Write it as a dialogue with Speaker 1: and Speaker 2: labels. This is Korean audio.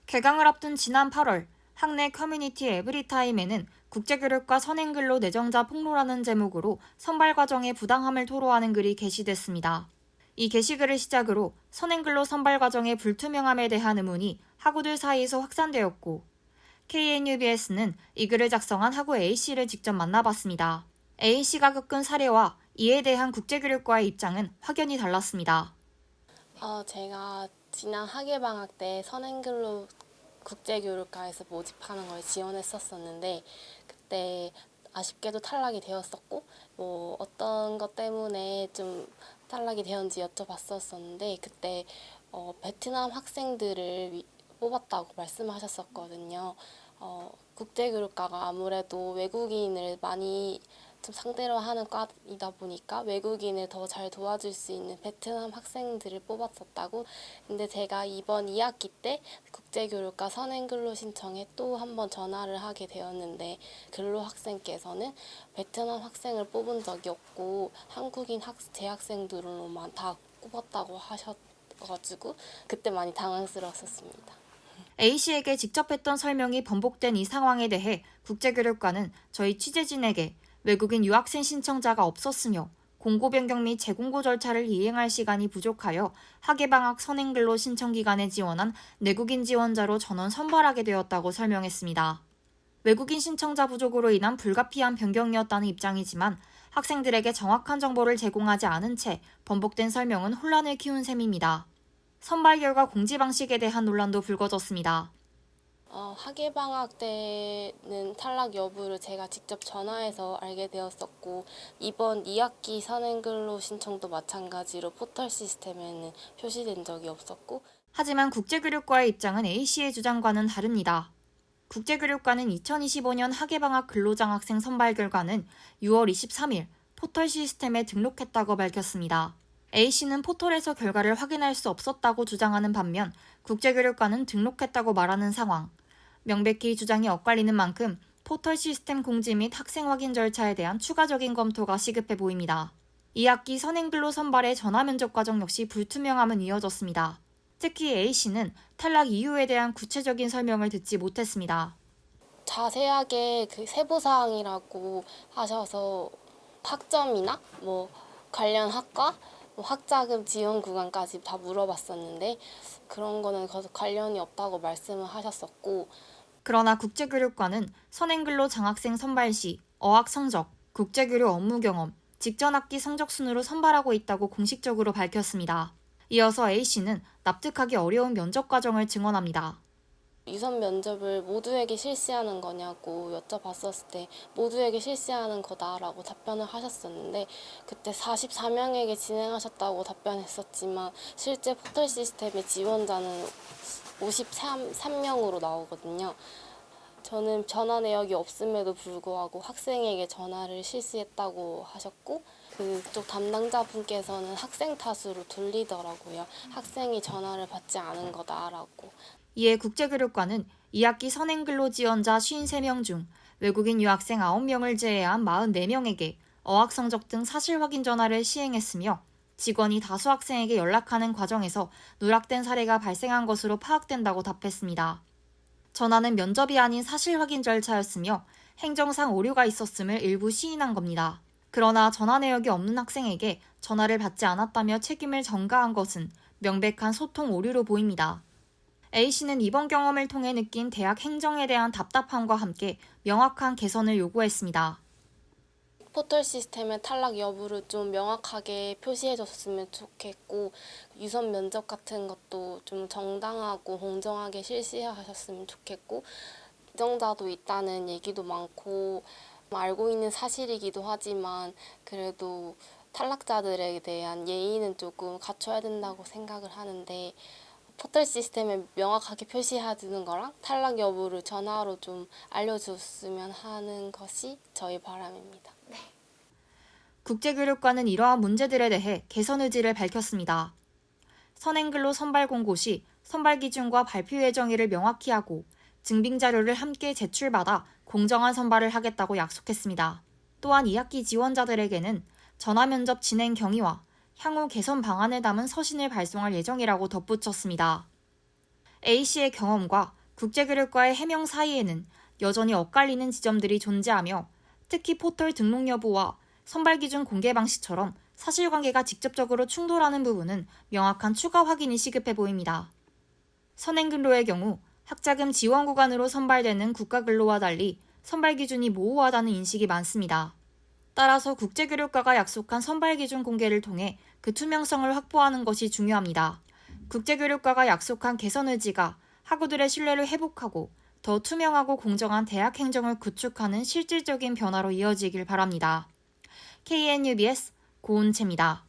Speaker 1: 개강을 앞둔 지난 8월 학내 커뮤니티 에브리타임에는 국제교육과 선행근로 내정자 폭로라는 제목으로 선발 과정의 부당함을 토로하는 글이 게시됐습니다. 이 게시글을 시작으로 선행근로 선발 과정의 불투명함에 대한 의문이 학우들 사이에서 확산되었고 KNUBS는 이 글을 작성한 학우 A씨를 직접 만나봤습니다. A씨가 겪은 사례와 이에 대한 국제교육과의 입장은 확연히 달랐습니다.
Speaker 2: 제가 지난 학예방학 때 선행근로 국제교육과에서 모집하는 걸 지원했었는데 그때 아쉽게도 탈락이 되었었고 어떤 것 때문에 좀 탈락이 되었는지 여쭤봤었는데 그때 베트남 학생들을 뽑았다고 말씀하셨었거든요. 국제교육과가 아무래도 외국인을 많이 좀 상대로 하는 과이다 보니까 외국인을 더 잘 도와줄 수 있는 베트남 학생들을 뽑았었다고. 근데 제가 이번 2학기 때 국제교육과 선행근로 신청에 또 한 번 전화를 하게 되었는데 근로 학생께서는 베트남 학생을 뽑은 적이 없고 한국인 재학생들로만 다 뽑았다고 하셔가지고 그때 많이 당황스러웠었습니다.
Speaker 1: A씨에게 직접 했던 설명이 번복된 이 상황에 대해 국제교육과는 저희 취재진에게 외국인 유학생 신청자가 없었으며 공고 변경 및 재공고 절차를 이행할 시간이 부족하여 학예방학 선행근로 신청 기간에 지원한 내국인 지원자로 전원 선발하게 되었다고 설명했습니다. 외국인 신청자 부족으로 인한 불가피한 변경이었다는 입장이지만 학생들에게 정확한 정보를 제공하지 않은 채 번복된 설명은 혼란을 키운 셈입니다. 선발 결과 공지 방식에 대한 논란도 불거졌습니다.
Speaker 2: 학예방학 때는 탈락 여부를 제가 직접 전화해서 알게 되었었고 이번 2학기 선행근로 신청도 마찬가지로 포털 시스템에는 표시된 적이 없었고
Speaker 1: 하지만 국제교육과의 입장은 A씨의 주장과는 다릅니다. 국제교육과는 2025년 학예방학 근로장학생 선발 결과는 6월 23일 포털 시스템에 등록했다고 밝혔습니다. A씨는 포털에서 결과를 확인할 수 없었다고 주장하는 반면 국제교육과는 등록했다고 말하는 상황. 명백히 주장이 엇갈리는 만큼 포털 시스템 공지 및 학생 확인 절차에 대한 추가적인 검토가 시급해 보입니다. 2학기 선행근로 선발의 전화 면접 과정 역시 불투명함은 이어졌습니다. 특히 A씨는 탈락 이유에 대한 구체적인 설명을 듣지 못했습니다.
Speaker 2: 자세하게 그 세부사항이라고 하셔서 학점이나 관련 학과, 학자금 지원 구간까지 다 물어봤었는데 그런 거는 관련이 없다고 말씀을 하셨었고
Speaker 1: 그러나 국제교육과는 선행근로 장학생 선발 시 어학 성적, 국제교류 업무 경험, 직전 학기 성적 순으로 선발하고 있다고 공식적으로 밝혔습니다. 이어서 A씨는 납득하기 어려운 면접 과정을 증언합니다.
Speaker 2: 유선 면접을 모두에게 실시하는 거냐고 여쭤봤었을 때 모두에게 실시하는 거다라고 답변을 하셨었는데 그때 44명에게 진행하셨다고 답변했었지만 실제 포털 시스템의 지원자는 53명으로 나오거든요. 저는 전화 내역이 없음에도 불구하고 학생에게 전화를 실시했다고 하셨고 그쪽 담당자분께서는 학생 탓으로 돌리더라고요. 학생이 전화를 받지 않은 거다라고.
Speaker 1: 이에 국제교육과는 2학기 선행근로 지원자 53명 중 외국인 유학생 9명을 제외한 44명에게 어학 성적 등 사실 확인 전화를 시행했으며 직원이 다수 학생에게 연락하는 과정에서 누락된 사례가 발생한 것으로 파악된다고 답했습니다. 전화는 면접이 아닌 사실 확인 절차였으며 행정상 오류가 있었음을 일부 시인한 겁니다. 그러나 전화 내역이 없는 학생에게 전화를 받지 않았다며 책임을 전가한 것은 명백한 소통 오류로 보입니다. A씨는 이번 경험을 통해 느낀 대학 행정에 대한 답답함과 함께 명확한 개선을 요구했습니다.
Speaker 2: 포털 시스템의 탈락 여부를 좀 명확하게 표시해줬으면 좋겠고 유선 면접 같은 것도 좀 정당하고 공정하게 실시하셨으면 좋겠고 부정자도 있다는 얘기도 많고 알고 있는 사실이기도 하지만 그래도 탈락자들에 대한 예의는 조금 갖춰야 된다고 생각을 하는데 포털 시스템에 명확하게 표시해주는 거랑 탈락 여부를 전화로 좀 알려줬으면 하는 것이 저희 바람입니다.
Speaker 1: 국제교육과는 이러한 문제들에 대해 개선 의지를 밝혔습니다. 선행근로 선발 공고 시 선발 기준과 발표 예정일을 명확히 하고 증빙 자료를 함께 제출받아 공정한 선발을 하겠다고 약속했습니다. 또한 2학기 지원자들에게는 전화 면접 진행 경위와 향후 개선 방안을 담은 서신을 발송할 예정이라고 덧붙였습니다. A씨의 경험과 국제교육과의 해명 사이에는 여전히 엇갈리는 지점들이 존재하며 특히 포털 등록 여부와 선발 기준 공개 방식처럼 사실관계가 직접적으로 충돌하는 부분은 명확한 추가 확인이 시급해 보입니다. 선행근로의 경우 학자금 지원 구간으로 선발되는 국가근로와 달리 선발 기준이 모호하다는 인식이 많습니다. 따라서 국제교육과가 약속한 선발 기준 공개를 통해 그 투명성을 확보하는 것이 중요합니다. 국제교육과가 약속한 개선 의지가 학우들의 신뢰를 회복하고 더 투명하고 공정한 대학 행정을 구축하는 실질적인 변화로 이어지길 바랍니다. KNUBS 고은채입니다.